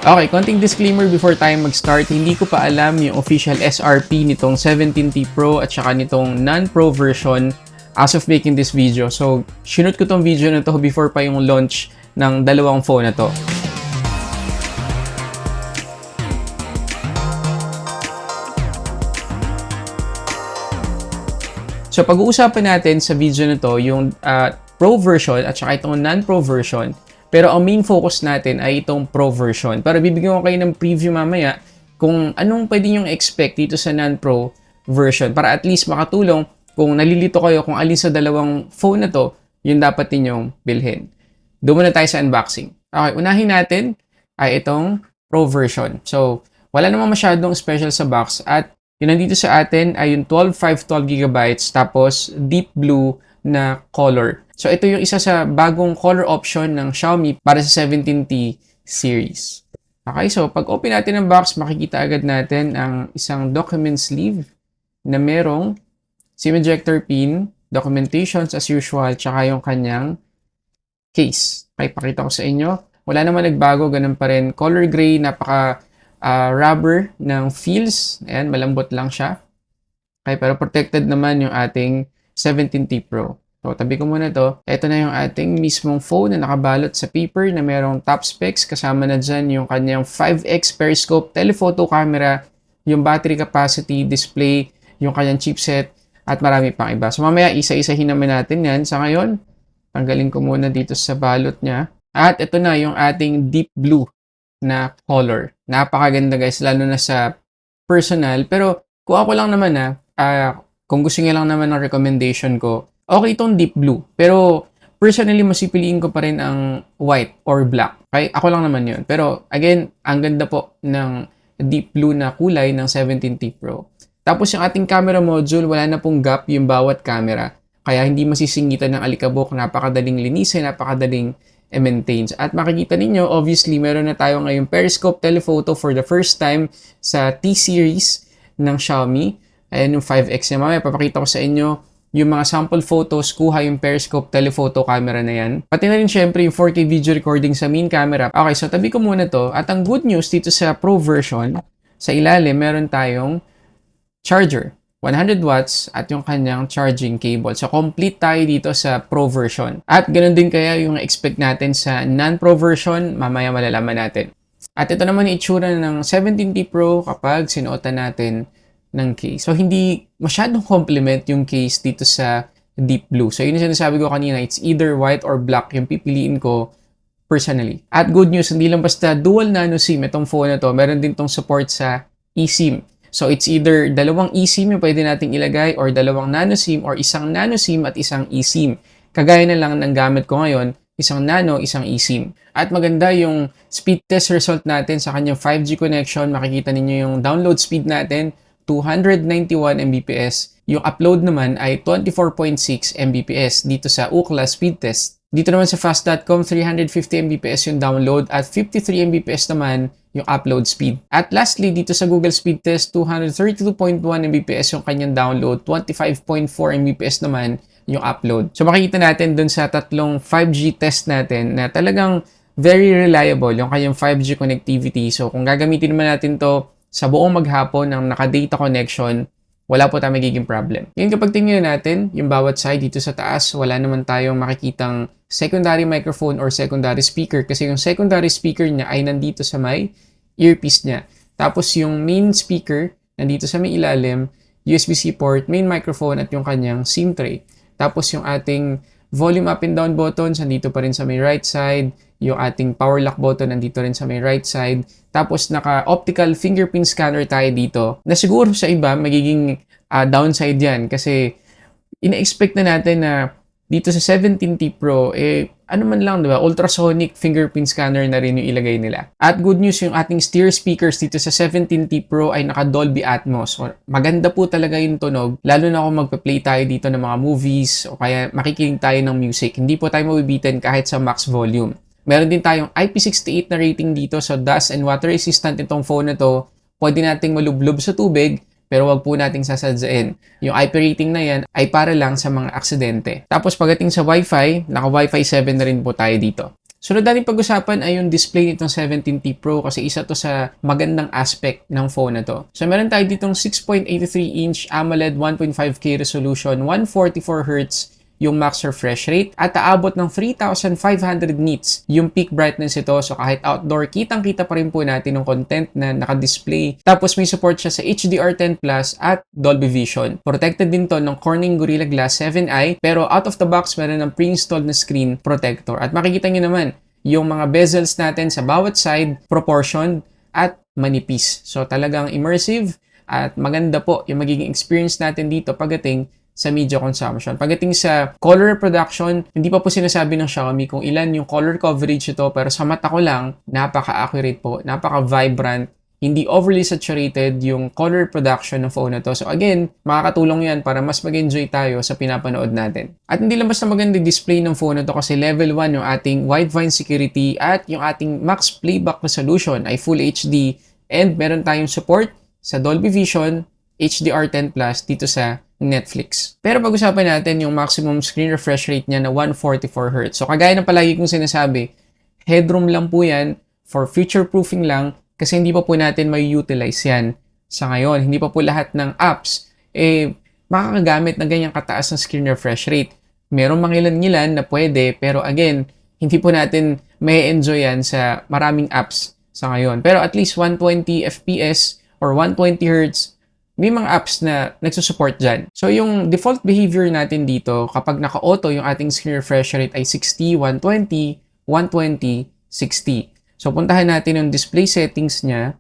Okay, konting disclaimer before tayo mag-start. Hindi ko pa alam yung official SRP nitong 17T Pro at saka nitong non-Pro version as of making this video. So, sinut ko tong video na to before pa yung launch ng dalawang phone na to. So, pag-uusapan natin sa video na to yung Pro version at saka itong non-Pro version. Pero ang main focus natin ay itong Pro version. Para bibigyan ko kayo ng preview mamaya kung anong pwede nyong expect dito sa non-Pro version. Para at least makatulong kung nalilito kayo kung alin sa dalawang phone na to, yung dapat ninyong bilhin. Doon muna tayo sa unboxing. Okay, unahin natin ay itong Pro version. So, wala namang masyadong special sa box. At yung nandito sa atin ay yung 512GB tapos deep blue na color. So, ito yung isa sa bagong color option ng Xiaomi para sa 17T series. Okay, so pag open natin ang box, makikita agad natin ang isang document sleeve na merong SIM ejector pin, documentations as usual, tsaka yung kanyang case. Okay, pakita ko sa inyo. Wala naman nagbago, ganun pa rin. Color gray, napaka rubber ng feels. Ayan, malambot lang siya. Okay, pero protected naman yung ating 17T Pro. So, tabi ko muna to. Ito na yung ating mismong phone na nakabalot sa paper na merong top specs. Kasama na dyan yung kanyang 5x periscope telephoto camera, yung battery capacity, display, yung kanyang chipset, at marami pang iba. So, mamaya isa-isahin naman natin yan. Sa ngayon, tanggalin ko muna dito sa balot niya. At ito na yung ating deep blue na color. Napakaganda guys, lalo na sa personal. Pero kung ako lang naman kung gusto niyo lang naman ng recommendation ko, okay itong deep blue. Pero personally, masipiliin ko pa rin ang white or black. Okay? Ako lang naman yun. Pero again, ang ganda po ng deep blue na kulay ng 17T Pro. Tapos yung ating camera module, wala na pong gap yung bawat camera. Kaya hindi masisingitan ng alikabok. Napakadaling linisin, napakadaling maintain. At makikita ninyo, obviously, meron na tayo ngayong periscope telephoto for the first time sa T-series ng Xiaomi. Ayan yung 5X niya. Mamaya, papakita ko sa inyo yung mga sample photos, kuha yung periscope telephoto camera na yan. Pati na rin syempre yung 4K video recording sa main camera. Okay, so tabi ko muna to. At ang good news dito sa Pro version, sa ilalim, meron tayong charger. 100 watts at yung kanyang charging cable. So, complete tayo dito sa Pro version. At ganun din kaya yung expect natin sa non-Pro version, mamaya malalaman natin. At ito naman yung itsura ng 17T Pro kapag sinuotan natin ng case. So, hindi masyadong complement yung case dito sa deep blue. So, yun yung sinasabi ko kanina, it's either white or black yung pipiliin ko personally. At good news, hindi lang basta dual nano SIM itong phone na to, meron din tong support sa eSIM. So, it's either dalawang eSIM yung pwede nating ilagay or dalawang nano SIM or isang nano SIM at isang eSIM. Kagaya na lang ng gamit ko ngayon, isang nano, isang eSIM. At maganda yung speed test result natin sa kanyang 5G connection. Makikita ninyo yung download speed natin, 291 Mbps. Yung upload naman ay 24.6 Mbps dito sa Ookla speed test. Dito naman sa fast.com, 350 Mbps yung download at 53 Mbps naman yung upload speed. At lastly, dito sa Google speed test, 232.1 Mbps yung kanyang download, 25.4 Mbps naman yung upload. So makikita natin dun sa tatlong 5G test natin na talagang very reliable yung kanyang 5G connectivity. So kung gagamitin naman natin to sa buong maghapon ng naka-data connection, wala po tayong magiging problem. Ngayon kapag tingnan natin yung bawat side dito sa taas, wala naman tayong makikitang secondary microphone or secondary speaker kasi yung secondary speaker niya ay nandito sa may earpiece niya. Tapos yung main speaker, nandito sa may ilalim, USB-C port, main microphone at yung kanyang SIM tray. Tapos yung ating volume up and down buttons, nandito pa rin sa may right side. Yung ating power lock button, nandito rin sa may right side. Tapos naka-optical fingerprint scanner tayo dito na siguro sa iba magiging downside yan kasi ina-expect na natin na dito sa 17T Pro, ano man lang, diba? Ultrasonic fingerprint scanner na rin yung ilagay nila. At good news, yung ating stereo speakers dito sa 17T Pro ay naka-Dolby Atmos. Maganda po talaga yung tunog, lalo na kung magpa-play tayo dito ng mga movies o kaya makikinig tayo ng music. Hindi po tayo mabibitin kahit sa max volume. Meron din tayong IP68 na rating dito, so dust and water resistant itong phone na to. Pwede nating malublob sa tubig, pero wag po nating sasadyain. Yung IP rating na yan ay para lang sa mga aksidente. Tapos pagdating sa Wi-Fi, naka Wi-Fi 7 na rin po tayo dito. Sunod natin pag-usapan ay yung display nitong 17T Pro kasi isa to sa magandang aspect ng phone na to. So meron tayo ditong 6.83-inch AMOLED 1.5K resolution, 144Hz yung max refresh rate at aabot ng 3,500 nits yung peak brightness ito. So kahit outdoor, kitang-kita pa rin po natin yung content na naka-display. Tapos may support siya sa HDR10 Plus at Dolby Vision. Protected din to ng Corning Gorilla Glass 7i pero out of the box meron ng pre-installed na screen protector. At makikita nyo naman yung mga bezels natin sa bawat side, proportioned at manipis. So talagang immersive at maganda po yung magiging experience natin dito pagdating sa media consumption. Pagdating sa color reproduction, hindi pa po sinasabi ng Xiaomi kung ilan yung color coverage ito pero sa mata ko lang, napaka-accurate po, napaka-vibrant, hindi overly saturated yung color reproduction ng phone na to. So again, makakatulong yan para mas mag-enjoy tayo sa pinapanood natin. At hindi lang basta maganda display ng phone na to kasi level 1 yung ating wide-field security at yung ating max playback resolution ay Full HD and meron tayong support sa Dolby Vision, HDR10 Plus dito sa Netflix. Pero pag-usapan natin yung maximum screen refresh rate niya na 144Hz. So kagaya ng palagi kong sinasabi, headroom lang po yan for future-proofing lang kasi hindi pa po natin may utilize yan sa ngayon. Hindi pa po lahat ng apps makakagamit ng ganyang kataas ng screen refresh rate. Meron mga ilan-ilan na pwede pero again, hindi po natin may enjoy yan sa maraming apps sa ngayon. Pero at least 120 FPS or 120 Hz may mga apps na nagsusupport dyan. So, yung default behavior natin dito, kapag naka-auto yung ating screen refresh rate ay 60, 120, 120, 60. So, puntahan natin yung display settings niya,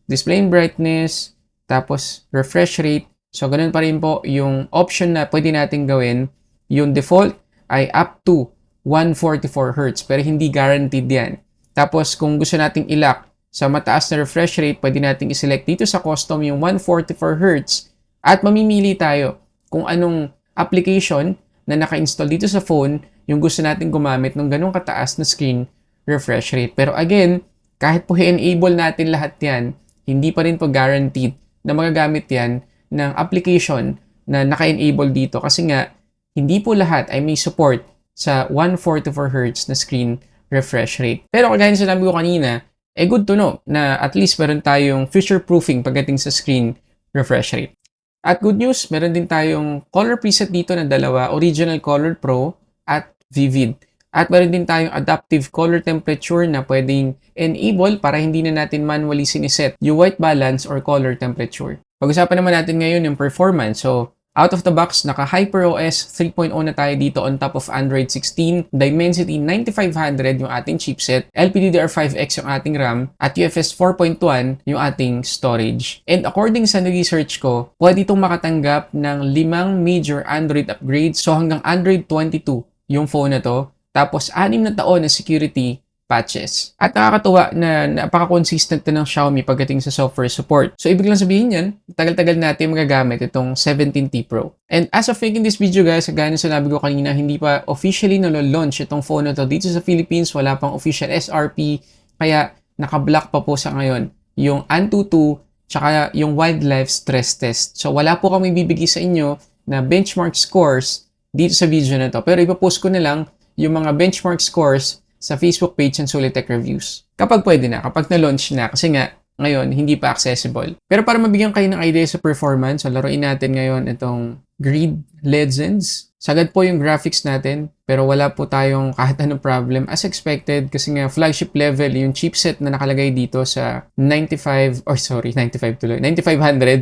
display and brightness, tapos refresh rate. So, ganun pa rin po yung option na pwede natin gawin. Yung default ay up to 144Hz, pero hindi guaranteed yan. Tapos, kung gusto nating i-lock sa mataas na refresh rate, pwede natin i-select dito sa custom yung 144Hz at mamimili tayo kung anong application na naka-install dito sa phone yung gusto natin gumamit ng ganong kataas na screen refresh rate. Pero again, kahit po i-enable natin lahat yan, hindi pa rin po guaranteed na magagamit yan ng application na naka-enable dito kasi nga, hindi po lahat ay may support sa 144Hz na screen refresh rate. Pero kagaya na sinabi ko kanina, good to know na at least meron tayong future-proofing pagdating sa screen refresh rate. At good news, meron din tayong color preset dito na dalawa, Original Color Pro at Vivid. At meron din tayong adaptive color temperature na pwedeng enable para hindi na natin manually siniset yung white balance or color temperature. Pag-usapan naman natin ngayon yung performance. So, out of the box, naka HyperOS 3.0 na tayo dito on top of Android 16, Dimensity 9500 yung ating chipset, LPDDR5X yung ating RAM, at UFS 4.1 yung ating storage. And according sa research ko, pwede itong makatanggap ng 5 major Android upgrades, so hanggang Android 22 yung phone na to, tapos 6 na taon na security patches. At nakakatuwa na napaka-consistent na ng Xiaomi pagdating sa software support. So, ibig lang sabihin yan, tagal-tagal natin magagamit itong 17T Pro. And as of making this video guys, gaya na sinabi ko kanina, hindi pa officially nalo-launch itong phone na to dito sa Philippines. Wala pang official SRP, kaya naka-block pa po sa ngayon yung Antutu tsaka yung wildlife stress test. So, wala po kami bibigay sa inyo na benchmark scores dito sa video na to. Pero ipapost ko na lang yung mga benchmark scores sa Facebook page ng Solitech Reviews. Kapag pwede na, kapag na-launch na, kasi nga, ngayon, hindi pa accessible. Pero para mabigyan kayo ng idea sa performance, so laruin natin ngayon itong Grid Legends. Sagad po yung graphics natin, pero wala po tayong kahit anong problem as expected kasi nga flagship level yung chipset na nakalagay dito sa 9500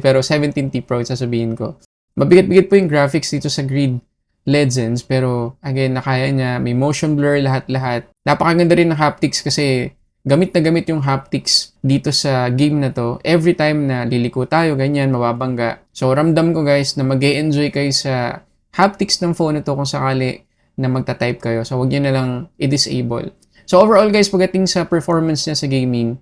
pero 17T Pro sasabihin ko. Mabigat-bigat po yung graphics dito sa Grid Legends, pero again, nakaya niya, may motion blur, lahat-lahat. Napakaganda rin ng haptics kasi gamit na gamit yung haptics dito sa game na to. Every time na liliko tayo, ganyan, mababangga. So, ramdam ko guys na mag-e-enjoy kayo sa haptics ng phone na to kung sakali na magta-type kayo. So, huwag nyo na lang i-disable. So, overall guys, pagdating sa performance niya sa gaming,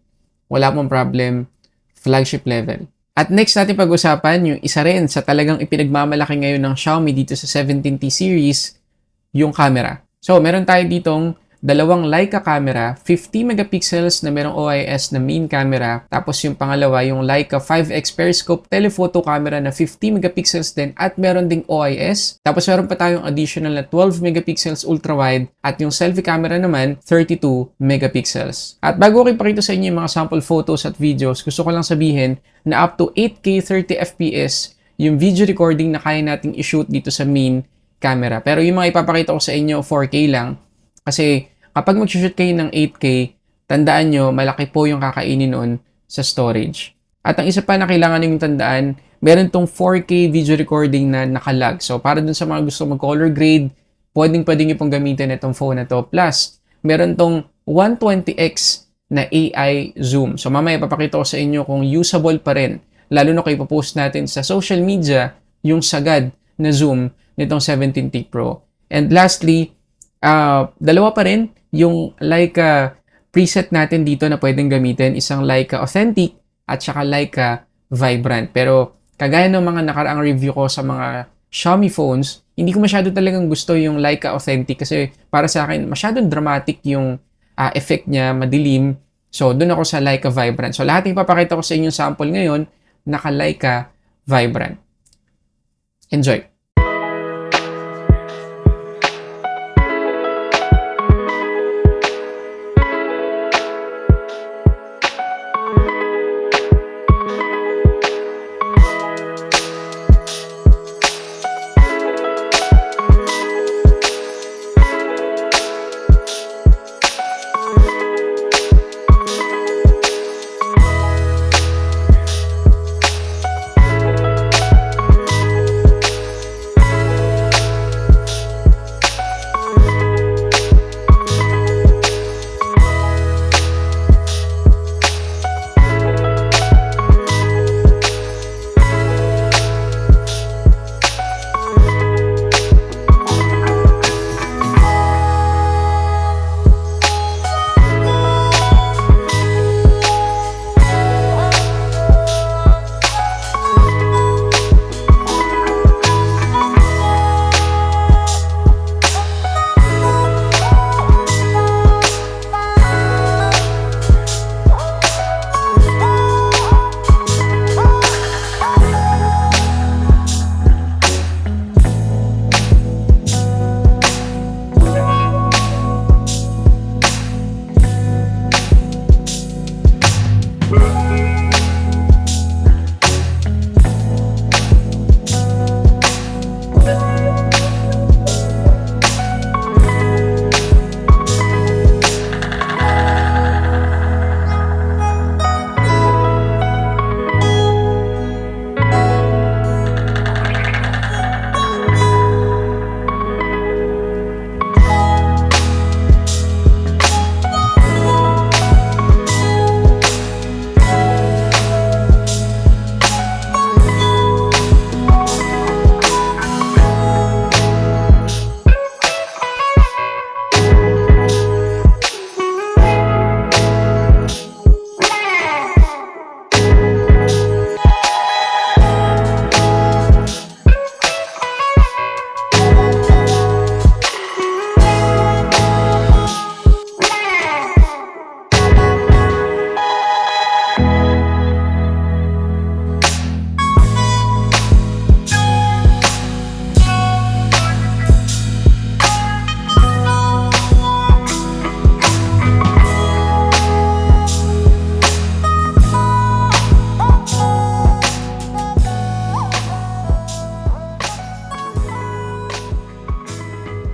wala pong problem, flagship level. At next natin pag-usapan, yung isa rin sa talagang ipinagmamalaki ngayon ng Xiaomi dito sa 17T series, yung camera. So, meron tayo ditong dalawang Leica camera, 50 megapixels na merong OIS na main camera, tapos yung pangalawa yung Leica 5x periscope telephoto camera na 50 megapixels din at meron ding OIS. Tapos meron pa tayong additional na 12 megapixels ultra-wide at yung selfie camera naman 32 megapixels. At bago ko ipakita sa inyo yung mga sample photos at videos, gusto ko lang sabihin na up to 8K 30fps yung video recording na kaya nating i-shoot dito sa main camera. Pero yung mga ipapakita ko sa inyo 4K lang. Kasi kapag mag-shoot kayo ng 8K, tandaan nyo, malaki po yung kakainin noon sa storage. At ang isa pa na kailangan nyo tandaan, meron tong 4K video recording na nakalag. So, para dun sa mga gusto mag-color grade, pwedeng nyo pong gamitin itong phone na to. Plus, meron tong 120x na AI zoom. So, mamaya papakita ko sa inyo kung usable pa rin. Lalo na kayo ipopost natin sa social media yung sagad na zoom nitong 17T Pro. And lastly, dalawa pa rin yung Leica preset natin dito na pwedeng gamitin, isang Leica Authentic at saka Leica Vibrant. Pero kagaya ng mga nakaraang review ko sa mga Xiaomi phones, hindi ko masyado talagang gusto yung Leica Authentic kasi para sa akin masyadong dramatic yung effect niya, madilim. So doon ako sa Leica Vibrant. So lahat ng ipapakita ko sa inyo sample ngayon, naka Leica Vibrant. Enjoy!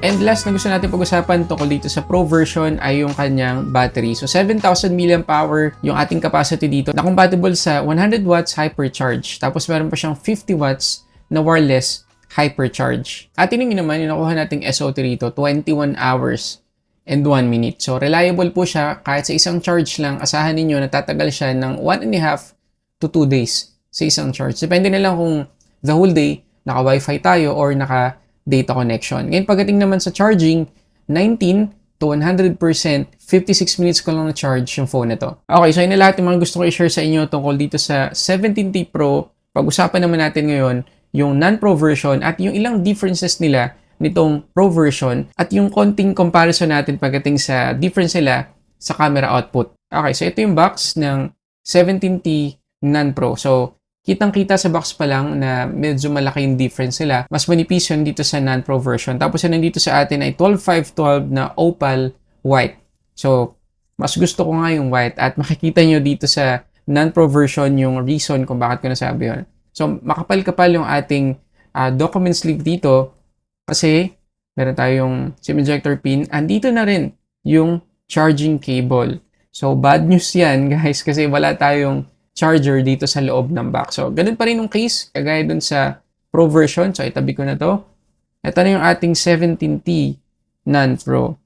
And last na gusto natin pag-usapan tungkol dito sa Pro version ay yung kanyang battery. So 7,000 mAh yung ating capacity dito na compatible sa 100 watts hypercharge. Tapos meron pa siyang 50 watts na wireless hypercharge. At tingnan naman yung nakuha nating SOT rito, 21 hours and 1 minute. So reliable po siya. Kahit sa isang charge lang, asahan ninyo na tatagal siya ng 1.5 to 2 days sa isang charge. Depende na lang kung the whole day naka-wifi tayo or naka-data connection. Ngayon pagdating naman sa charging, 19 to 100%, 56 minutes ko lang na-charge yung phone na to. Okay, so yun na lahat yung mga gusto ko i-share sa inyo tungkol dito sa 17T Pro. Pag-usapan naman natin ngayon yung non-Pro version at yung ilang differences nila nitong Pro version at yung konting comparison natin pagdating sa difference nila sa camera output. Okay, so ito yung box ng 17T Non-Pro. So, kitang-kita sa box pa lang na medyo malaki yung difference nila. Mas manipis yun dito sa Non-Pro version. Tapos yung nandito sa atin ay 12512 na opal white. So, mas gusto ko nga yung white at makikita nyo dito sa Non-Pro version yung reason kung bakit ko nasabi yun. So, makapal-kapal yung ating document sleeve dito kasi meron tayong SIM ejector pin. Andito na rin yung charging cable. So, bad news yan guys kasi wala tayong charger dito sa loob ng box. So, ganun pa rin yung case kagaya dun sa Pro version. So, itabi ko na to. Ito na yung ating 17T Non-Pro.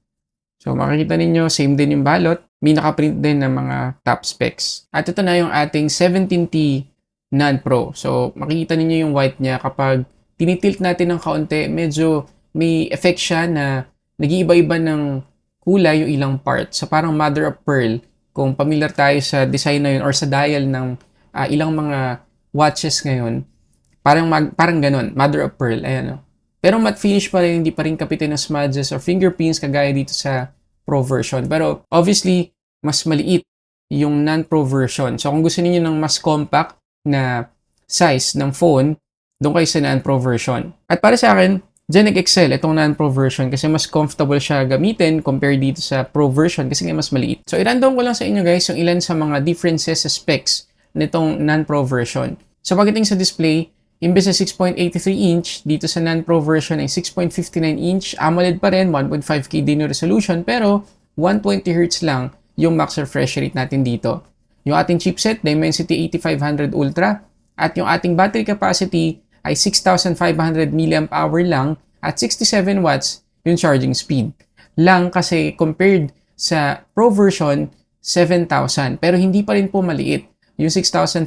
So, makikita ninyo, same din yung balot. May nakaprint din ng mga top specs. At ito na yung ating 17T Non-Pro. So, makikita ninyo yung white niya kapag tinitilt natin ng kaunti, medyo may effect siya na nag-iiba-iba ng kulay yung ilang part. So, parang mother of pearl. Kung familiar tayo sa design na yun or sa dial ng ilang mga watches ngayon, parang ganun, mother of pearl. Ayan, no? Pero matte finish pa rin, hindi pa rin kapitin ng smudges or fingerprints kagaya dito sa Pro version. Pero obviously, mas maliit yung non-Pro version. So, kung gusto niyo ng mas compact na size ng phone, doon kayo sa non-Pro version. At para sa akin, dyan nag-excel itong non-Pro version kasi mas comfortable siya gamitin compared dito sa Pro version kasi nga mas maliit. So, i-random ko lang sa inyo guys yung ilan sa mga differences sa specs nitong non-Pro version. So, pagdating sa display, imbes na 6.83 inch, dito sa non-Pro version ay 6.59 inch, AMOLED pa rin, 1.5K din yung resolution, pero 120 Hz lang yung max refresh rate natin dito. Yung ating chipset, Dimensity 8500 Ultra, at yung ating battery capacity ay 6,500 mAh lang at 67 watts yung charging speed. Lang kasi compared sa Pro version, 7,000. Pero hindi pa rin po maliit yung 6,500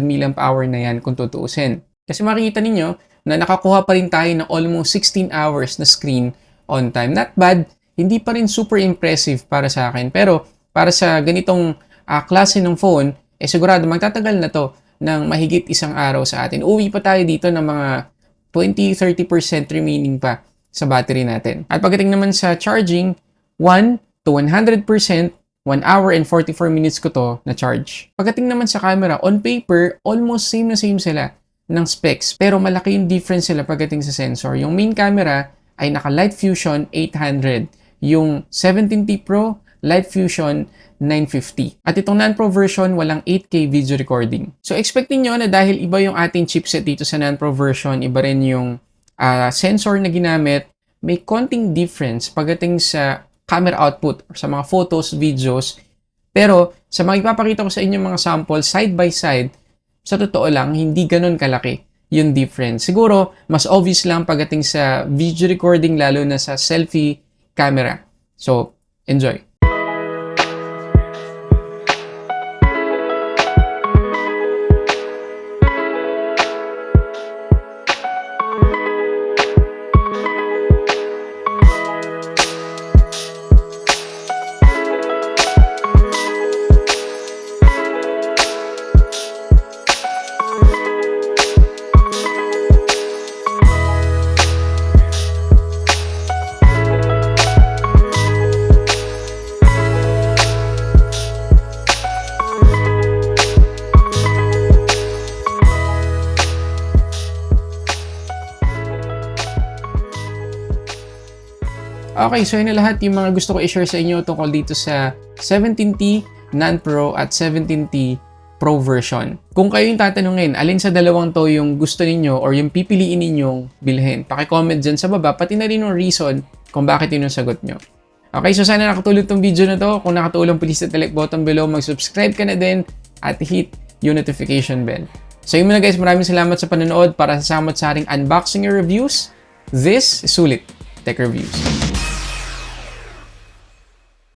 mAh na yan kung tutuusin. Kasi makikita ninyo na nakakuha pa rin tayo ng almost 16 hours na screen on time. Not bad, hindi pa rin super impressive para sa akin. Pero para sa ganitong klase ng phone, sigurado magtatagal na to ng mahigit isang araw sa atin. Uwi pa tayo dito ng mga 20-30% remaining pa sa battery natin. At pagdating naman sa charging, 1 to 100%, 1 hour and 44 minutes ko to na charge. Pagdating naman sa camera, on paper, almost same na same sila ng specs. Pero malaki yung difference sila pagdating sa sensor. Yung main camera ay naka Light Fusion 800. Yung 17T Pro, Light Fusion 950. At itong non-Pro version, walang 8K video recording. So, expect niyo na dahil iba yung ating chipset dito sa non-Pro version, iba rin yung sensor na ginamit, may konting difference pagdating sa camera output or sa mga photos, videos. Pero, sa mga ipapakita ko sa inyo mga sample, side by side, sa totoo lang, hindi ganun kalaki yung difference. Siguro, mas obvious lang pagdating sa video recording, lalo na sa selfie camera. So, enjoy! Okay, so yun na lahat yung mga gusto ko i-share sa inyo tungkol dito sa 17T Non-Pro at 17T Pro version. Kung kayo yung tatanungin, alin sa dalawang to yung gusto ninyo or yung pipiliin ninyong bilhin, paki-comment dyan sa baba, pati na rin yung reason kung bakit yun yung sagot nyo. Okay, so sana nakatulong tong video na to. Kung nakatulong, please hit the like button below, mag-subscribe ka na din at hit yung notification bell. So yun muna guys, maraming salamat sa panonood para sa samot sa ating unboxing and reviews. This is Sulit Tech Reviews.